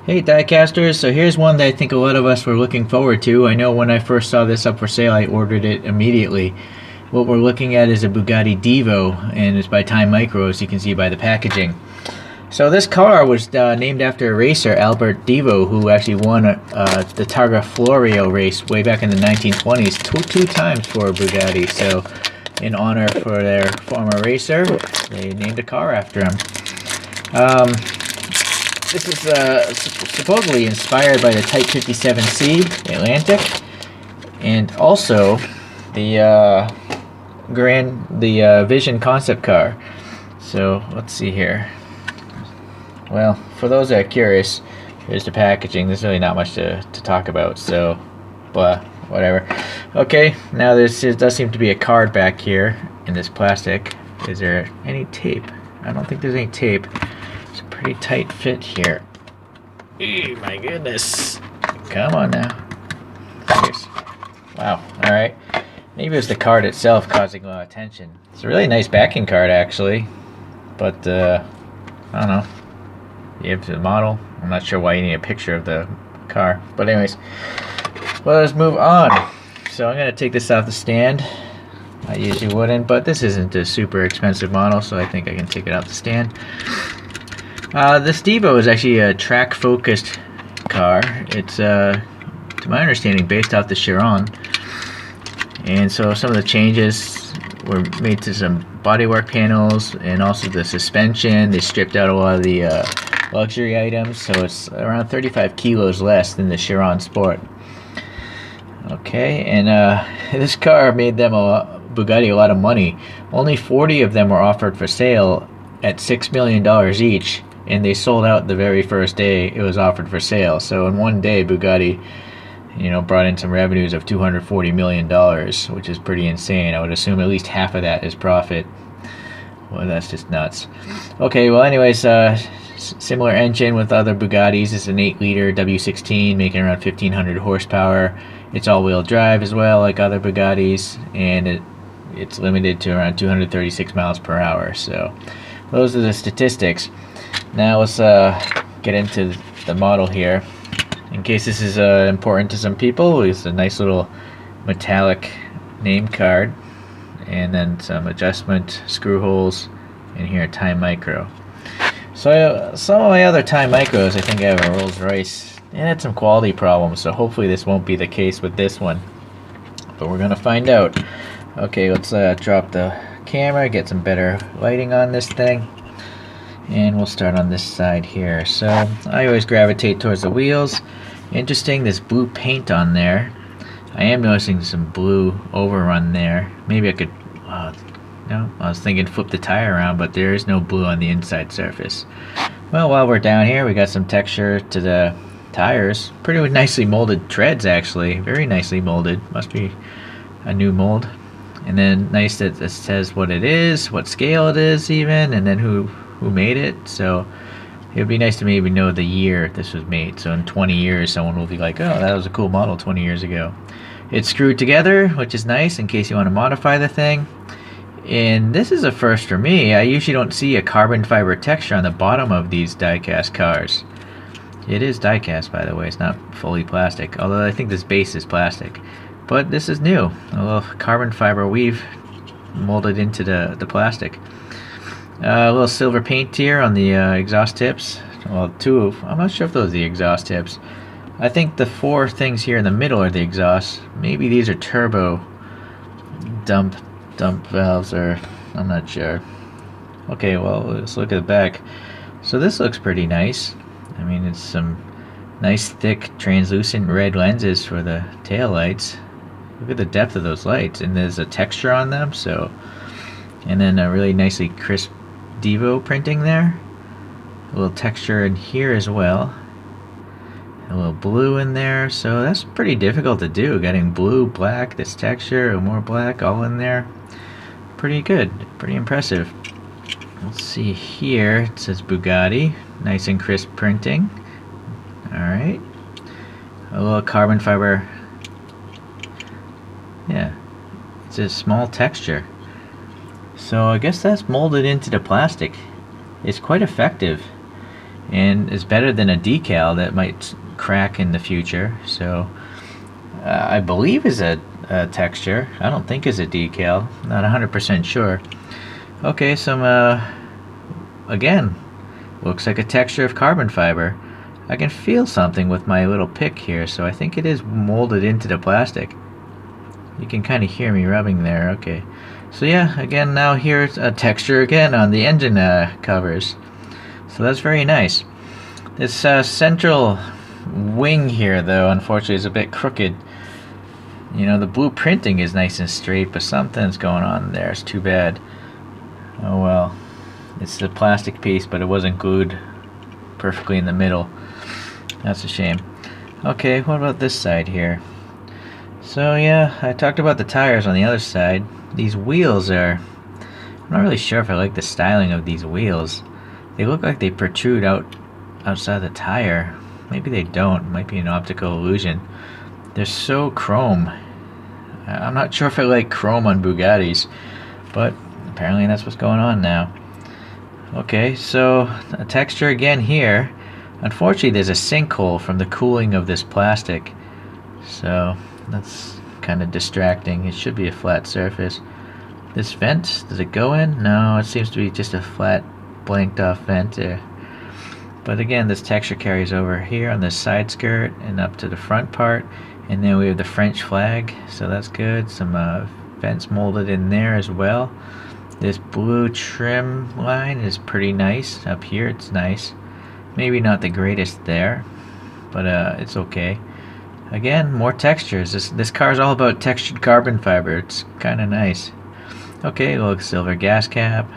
Hey diecasters, so here's one that I think a lot of us were looking forward to. I know when I first saw this up for sale, I ordered it immediately. What we're looking at is a Bugatti Devo, and it's by TimeMicro, as you can see by the packaging. So this car was named after a racer, Albert Devo, who actually won the Targa Florio race way back in the 1920s, two times for Bugatti. So in honor for their former racer, they named a car after him. This is supposedly inspired by the Type 57C Atlantic, and also the Vision concept car. So let's see here. Well, for those that are curious, here's the packaging. There's really not much to talk about, so blah, whatever. Okay, now there does seem to be a card back here in this plastic. Is there any tape? I don't think there's any tape. It's a pretty tight fit here. Ew, my goodness. Come on now. Here's, wow, alright. Maybe it was the card itself causing a lot of tension. It's a really nice backing card, actually. But, I don't know. You have the model. I'm not sure why you need a picture of the car. But anyways, well, let's move on. So I'm going to take this off the stand. I usually wouldn't, but this isn't a super expensive model, so I think I can take it off the stand. This Devo is actually a track-focused car. It's, to my understanding, based off the Chiron. And so some of the changes were made to some bodywork panels and also the suspension. They stripped out a lot of the luxury items, so it's around 35 kilos less than the Chiron Sport. Okay, and this car made them Bugatti a lot of money. Only 40 of them were offered for sale at $6 million each, and they sold out the very first day it was offered for sale. So in one day, Bugatti, brought in some revenues of $240 million, which is pretty insane. I would assume at least half of that is profit. Well, that's just nuts. Okay, well, anyways, similar engine with other Bugattis. It's an 8-liter W16, making around 1,500 horsepower. It's all-wheel drive as well, like other Bugattis, and it's limited to around 236 miles per hour. So those are the statistics. Now let's get into the model here. In case this is important to some people, it's a nice little metallic name card, and then some adjustment screw holes, and here TimeMicro. So some of my other TimeMicros, I think I have a Rolls Royce. It had some quality problems, so hopefully this won't be the case with this one. But we're gonna find out. Okay, let's drop the camera, get some better lighting on this thing. And we'll start on this side here. So I always gravitate towards the wheels. Interesting, this blue paint on there. I am noticing some blue overrun there. Maybe I could, no, I was thinking flip the tire around, but there is no blue on the inside surface. Well, while we're down here, we got some texture to the tires. Pretty nicely molded treads, actually. Very nicely molded. Must be a new mold. And then nice that it says what it is, what scale it is even, and then who made it. So it would be nice to maybe know the year this was made. So in 20 years, someone will be like, oh, that was a cool model 20 years ago. It's screwed together, which is nice in case you want to modify the thing. And this is a first for me. I usually don't see a carbon fiber texture on the bottom of these die-cast cars. It is die-cast, by the way. It's not fully plastic, although I think this base is plastic. But this is new. A little carbon fiber weave molded into the plastic. A little silver paint here on the exhaust tips. Well, I'm not sure if those are the exhaust tips. I think the 4 things here in the middle are the exhaust. Maybe these are turbo dump valves, or I'm not sure. Okay, well, let's look at the back. So this looks pretty nice. I mean, it's some nice thick translucent red lenses for the tail lights. Look at the depth of those lights, and there's a texture on them. So, and then a really nicely crisp Devo printing there. A little texture in here as well. A little blue in there. So that's pretty difficult to do, getting blue, black, this texture, and more black all in there. Pretty good, pretty impressive. Let's see here, it says Bugatti, nice and crisp printing. Alright, a little carbon fiber. Yeah, it's a small texture. So I guess that's molded into the plastic. It's quite effective. and is better than a decal that might crack in the future. So I believe is a texture. I don't think is a decal. Not 100% sure. Okay, some again, looks like a texture of carbon fiber. I can feel something with my little pick here, so I think it is molded into the plastic. You can kind of hear me rubbing there. Okay, so yeah, again, now here's a texture again on the engine covers. So that's very nice. This central wing here, though, unfortunately is a bit crooked. You know, the blueprinting is nice and straight, but something's going on there. It's too bad. Oh well. It's the plastic piece, but it wasn't glued perfectly in the middle. That's a shame. Okay, what about this side here? So yeah, I talked about the tires on the other side. These wheels are... I'm not really sure if I like the styling of these wheels. They look like they protrude outside the tire. Maybe they don't. It might be an optical illusion. They're so chrome. I'm not sure if I like chrome on Bugattis, but apparently that's what's going on now. Okay, so a texture again here. Unfortunately, there's a sinkhole from the cooling of this plastic, so that's kind of distracting. It should be a flat surface. This vent, does it go in? No, it seems to be just a flat, blanked off vent there. But again, this texture carries over here on the side skirt and up to the front part. And then we have the French flag, so that's good. Some vents molded in there as well. This blue trim line is pretty nice. Up here it's nice. Maybe not the greatest there, but it's okay. Again, more textures. This car is all about textured carbon fiber. It's kind of nice. Okay, look, silver gas cap.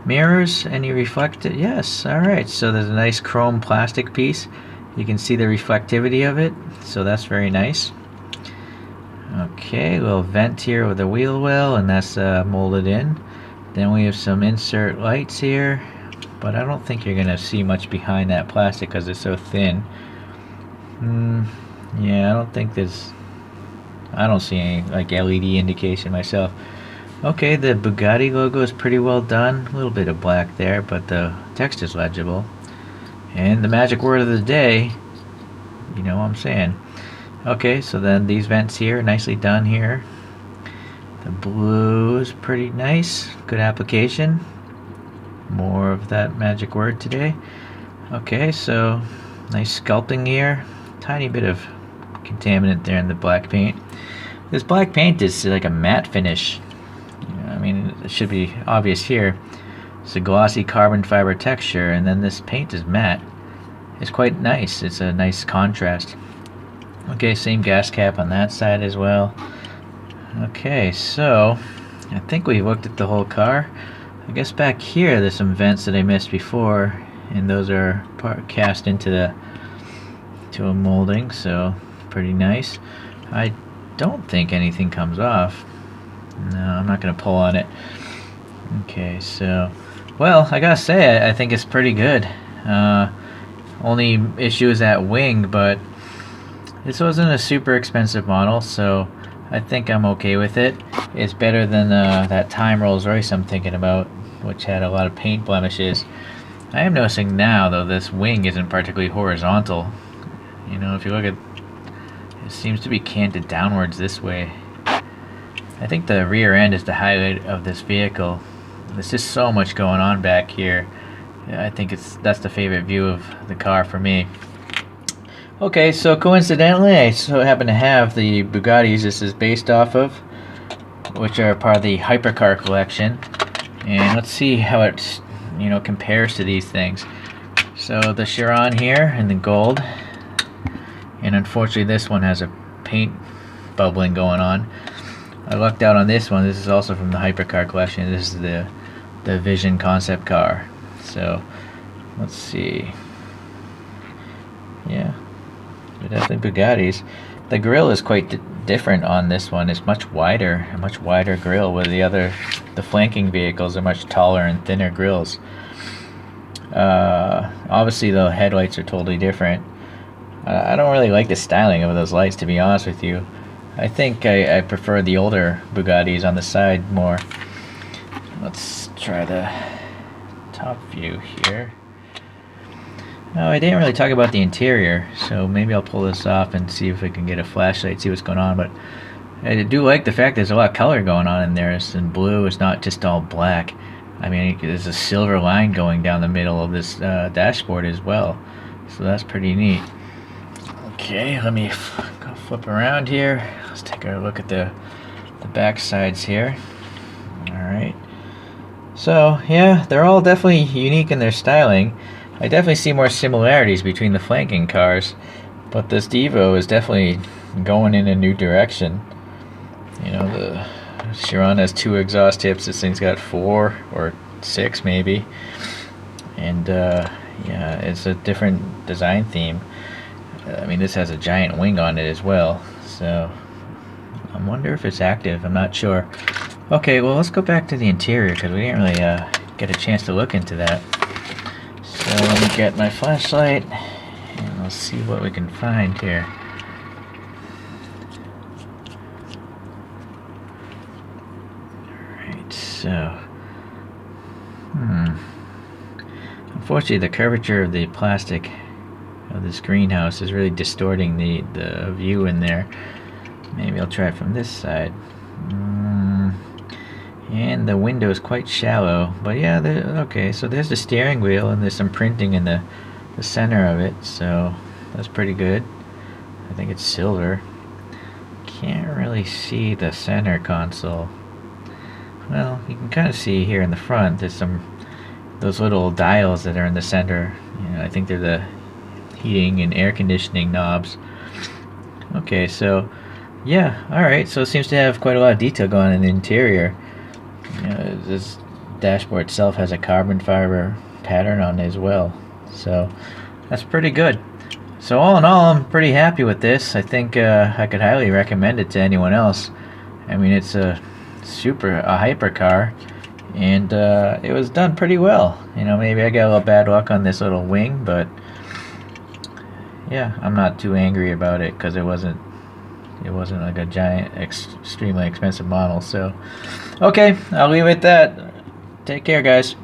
Mirrors, any reflected? Yes, alright. So there's a nice chrome plastic piece. You can see the reflectivity of it, so that's very nice. Okay, little vent here with a wheel well, and that's molded in. Then we have some insert lights here, but I don't think you're going to see much behind that plastic because it's so thin. Yeah, I don't think I don't see any like LED indication myself. Okay, the Bugatti logo is pretty well done. A little bit of black there, but the text is legible. And the magic word of the day, you know what I'm saying. Okay, so then these vents here, nicely done here. The blue is pretty nice, good application. More of that magic word today. Okay, so nice sculpting here. Tiny bit of contaminant there in the black paint. This black paint is like a matte finish. I mean, it should be obvious here. It's a glossy carbon fiber texture, and then this paint is matte. It's quite nice. It's a nice contrast. Okay, same gas cap on that side as well. Okay, so I think we've looked at the whole car. I guess back here there's some vents that I missed before, and those are cast into a molding, so pretty nice. I don't think anything comes off. No, I'm not going to pull on it. Okay, so, well, I gotta say, I think it's pretty good. Only issue is that wing, but this wasn't a super expensive model, so I think I'm okay with it. It's better than that Time Rolls Royce I'm thinking about, which had a lot of paint blemishes. I am noticing now, though, this wing isn't particularly horizontal. You know, if you look at it, seems to be canted downwards this way. I think the rear end is the highlight of this vehicle. There's just so much going on back here. I think that's the favorite view of the car for me. Okay, so coincidentally, I so happen to have the Bugattis this is based off of, which are part of the Hypercar collection. And let's see how it, you know, compares to these things. So the Chiron here in the gold, and unfortunately this one has a paint bubbling going on. I lucked out on this one. This is also from the Hypercar collection. This is the Vision concept car. So let's see. Yeah, they're definitely Bugattis. The grille is quite different on this one. It's much wider, a much wider grille, where the flanking vehicles are much taller and thinner grilles. Obviously the headlights are totally different. I don't really like the styling of those lights, to be honest with you. I think I prefer the older Bugattis on the side more. Let's try the top view here. Oh, I didn't really talk about the interior, so maybe I'll pull this off and see if I can get a flashlight, see what's going on. But I do like the fact there's a lot of color going on in there. It's in blue. It's not just all black. I mean, there's a silver line going down the middle of this dashboard as well. So that's pretty neat. Okay, let me go flip around here. Let's take a look at the back sides here. Alright. So, yeah, they're all definitely unique in their styling. I definitely see more similarities between the flanking cars, but this Devo is definitely going in a new direction. You know, the Chiron has 2 exhaust tips. This thing's got 4 or 6 maybe, and yeah, it's a different design theme. I mean, this has a giant wing on it as well, so I wonder if it's active. I'm not sure. Okay, well, let's go back to the interior because we didn't really get a chance to look into that. So let me get my flashlight and we'll see what we can find here. Alright, so unfortunately the curvature of the plastic of this greenhouse is really distorting the view in there. Maybe I'll try it from this side. And the window is quite shallow, but yeah, okay, so there's the steering wheel and there's some printing in the center of it, so that's pretty good. I think it's silver. Can't really see the center console. Well, you can kind of see here in the front there's those little dials that are in the center. You know, I think they're the heating and air conditioning knobs. Okay, so yeah, alright, so it seems to have quite a lot of detail going on in the interior. You know, this dashboard itself has a carbon fiber pattern on it as well, so that's pretty good. So all in all, I'm pretty happy with this. I think I could highly recommend it to anyone else. I mean, it's a hypercar, and it was done pretty well. You know, maybe I got a little bad luck on this little wing, but yeah, I'm not too angry about it because it wasn't like a giant, extremely expensive model. So, okay, I'll leave it at that. Take care, guys.